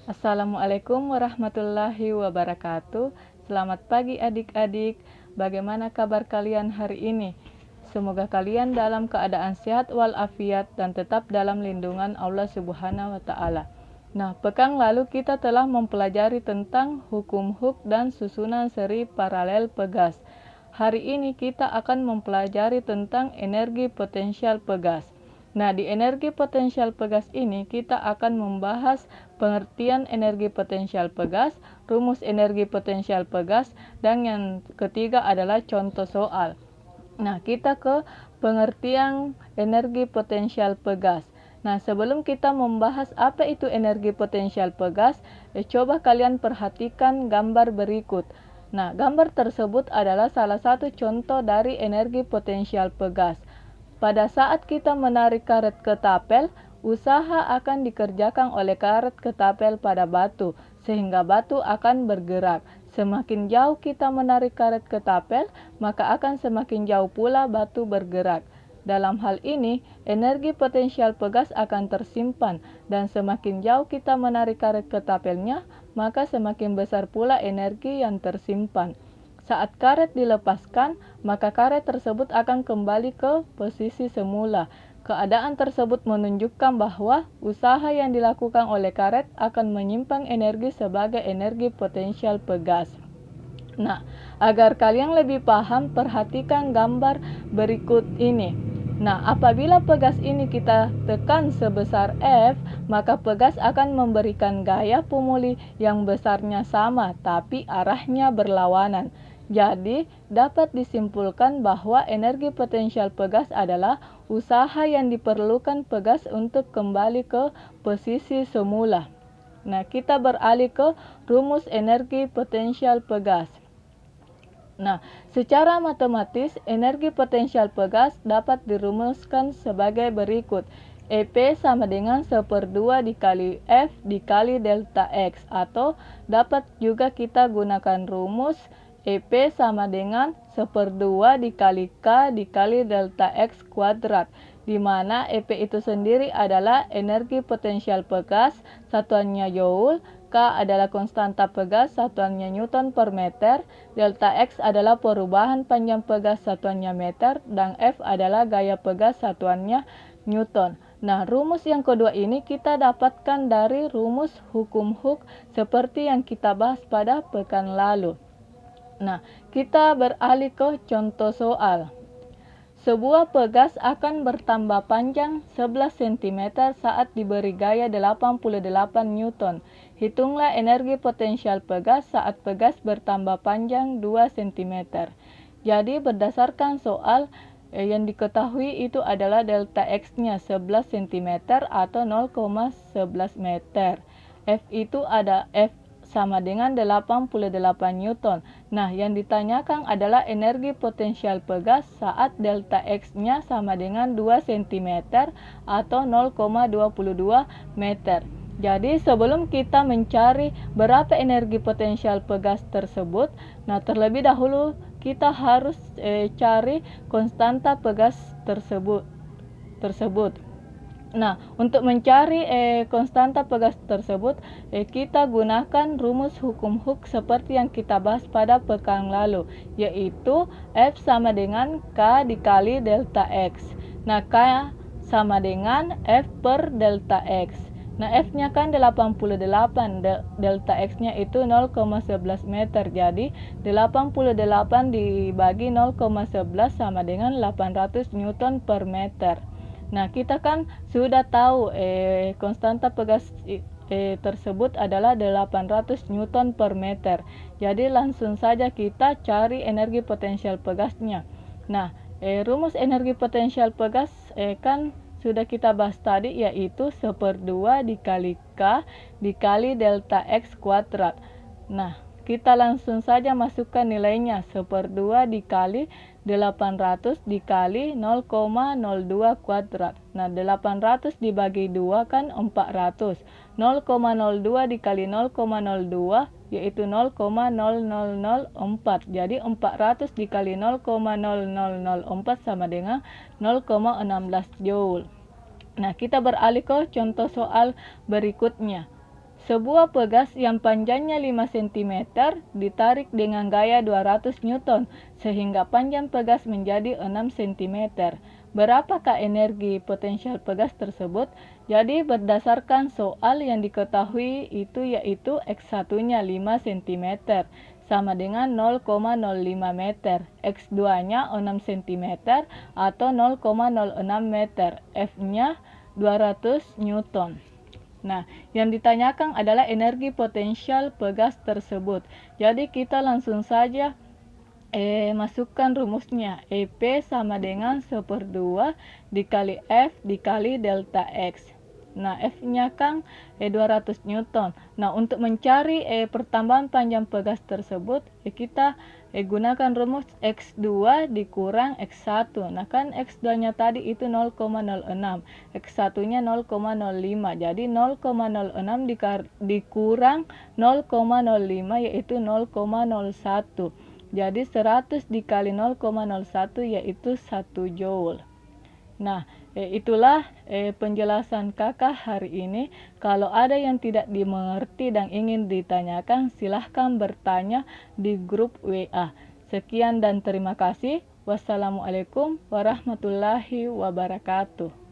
Assalamualaikum warahmatullahi wabarakatuh. Selamat pagi adik-adik. Bagaimana kabar kalian hari ini? Semoga kalian dalam keadaan sehat walafiat dan tetap dalam lindungan Allah Subhanahu wa taala. Nah, pekan lalu kita telah mempelajari tentang hukum Hooke dan susunan seri paralel pegas. Hari ini kita akan mempelajari tentang energi potensial pegas. Nah, di energi potensial pegas ini kita akan membahas pengertian energi potensial pegas, rumus energi potensial pegas, dan yang ketiga adalah contoh soal. Nah, kita ke pengertian energi potensial pegas. Nah, sebelum kita membahas apa itu energi potensial pegas, coba kalian perhatikan gambar berikut. Nah, gambar tersebut adalah salah satu contoh dari energi potensial pegas. Pada saat kita menarik karet ketapel, usaha akan dikerjakan oleh karet ketapel pada batu, sehingga batu akan bergerak. Semakin jauh kita menarik karet ketapel, maka akan semakin jauh pula batu bergerak. Dalam hal ini, energi potensial pegas akan tersimpan, dan semakin jauh kita menarik karet ketapelnya, maka semakin besar pula energi yang tersimpan. Saat karet dilepaskan, maka karet tersebut akan kembali ke posisi semula. Keadaan tersebut menunjukkan bahwa usaha yang dilakukan oleh karet akan menyimpan energi sebagai energi potensial pegas. Nah, agar kalian lebih paham, perhatikan gambar berikut ini. Nah, apabila pegas ini kita tekan sebesar F, maka pegas akan memberikan gaya pemuli yang besarnya sama, tapi arahnya berlawanan. Jadi, dapat disimpulkan bahwa energi potensial pegas adalah usaha yang diperlukan pegas untuk kembali ke posisi semula. Nah, kita beralih ke rumus energi potensial pegas. Nah, secara matematis, energi potensial pegas dapat dirumuskan sebagai berikut. EP sama dengan 1/2 dikali F dikali delta X, atau dapat juga kita gunakan rumus EP sama dengan 1/2 dikali K dikali delta X kuadrat, di mana EP itu sendiri adalah energi potensial pegas, satuannya Joule, K adalah konstanta pegas, satuannya Newton per meter, delta X adalah perubahan panjang pegas, satuannya meter, dan F adalah gaya pegas, satuannya Newton. Nah, rumus yang kedua ini kita dapatkan dari rumus hukum Hooke seperti yang kita bahas pada pekan lalu. Nah, kita beralih ke contoh soal. Sebuah pegas akan bertambah panjang 11 cm saat diberi gaya 88 Newton. Hitunglah energi potensial pegas saat pegas bertambah panjang 2 cm. Jadi berdasarkan soal, yang diketahui itu adalah delta X-nya 11 cm atau 0,11 meter. F itu ada F sama dengan 88 Newton. Nah, yang ditanyakan adalah energi potensial pegas saat delta X-nya sama dengan 2 cm atau 0,22 meter. Jadi, sebelum kita mencari berapa energi potensial pegas tersebut, nah terlebih dahulu kita harus cari konstanta pegas tersebut. Nah, untuk mencari konstanta pegas tersebut, kita gunakan rumus hukum Hooke seperti yang kita bahas pada pekan lalu, yaitu F sama dengan K dikali delta X. Nah, K sama dengan F per delta X. Nah, F-nya kan 88, delta X-nya itu 0,11 meter. Jadi, 88 dibagi 0,11 sama dengan 800 Newton per meter. Nah, kita kan sudah tahu konstanta pegas tersebut adalah 800 Newton per meter. Jadi langsung saja kita cari energi potensial pegasnya. Nah, rumus energi potensial pegas kan sudah kita bahas tadi, yaitu 1/2 dikali K dikali delta X kuadrat. Nah, kita langsung saja masukkan nilainya. 1/2 dikali 800 dikali 0,02 kuadrat. Nah, 800 dibagi 2 kan 400. 0,02 dikali 0,02 yaitu 0,0004. Jadi 400 dikali 0,0004 sama dengan 0,16 Joule. Nah, kita beralih ke contoh soal berikutnya. Sebuah pegas yang panjangnya 5 cm ditarik dengan gaya 200 Newton sehingga panjang pegas menjadi 6 cm. Berapakah energi potensial pegas tersebut? Jadi berdasarkan soal yang diketahui itu yaitu X1-nya 5 cm sama dengan 0,05 meter, X2-nya 6 cm atau 0,06 meter, F-nya 200 Newton. Nah, yang ditanyakan adalah energi potensial pegas tersebut. Jadi kita langsung saja masukkan rumusnya. EP sama dengan 1/2 dikali F dikali delta X. Nah, F-nya kan 200 Newton. Nah, untuk mencari pertambahan panjang pegas tersebut, kita gunakan rumus X2 dikurang X1. Nah, kan X2-nya tadi itu 0,06, X1-nya 0,05. Jadi 0,06 dikurang 0,05 yaitu 0,01. Jadi 100 dikali 0,01 yaitu 1 Joule. Nah, itulah penjelasan kakak hari ini. Kalau ada yang tidak dimengerti dan ingin ditanyakan, silahkan bertanya di grup WA. Sekian dan terima kasih. Wassalamualaikum warahmatullahi wabarakatuh.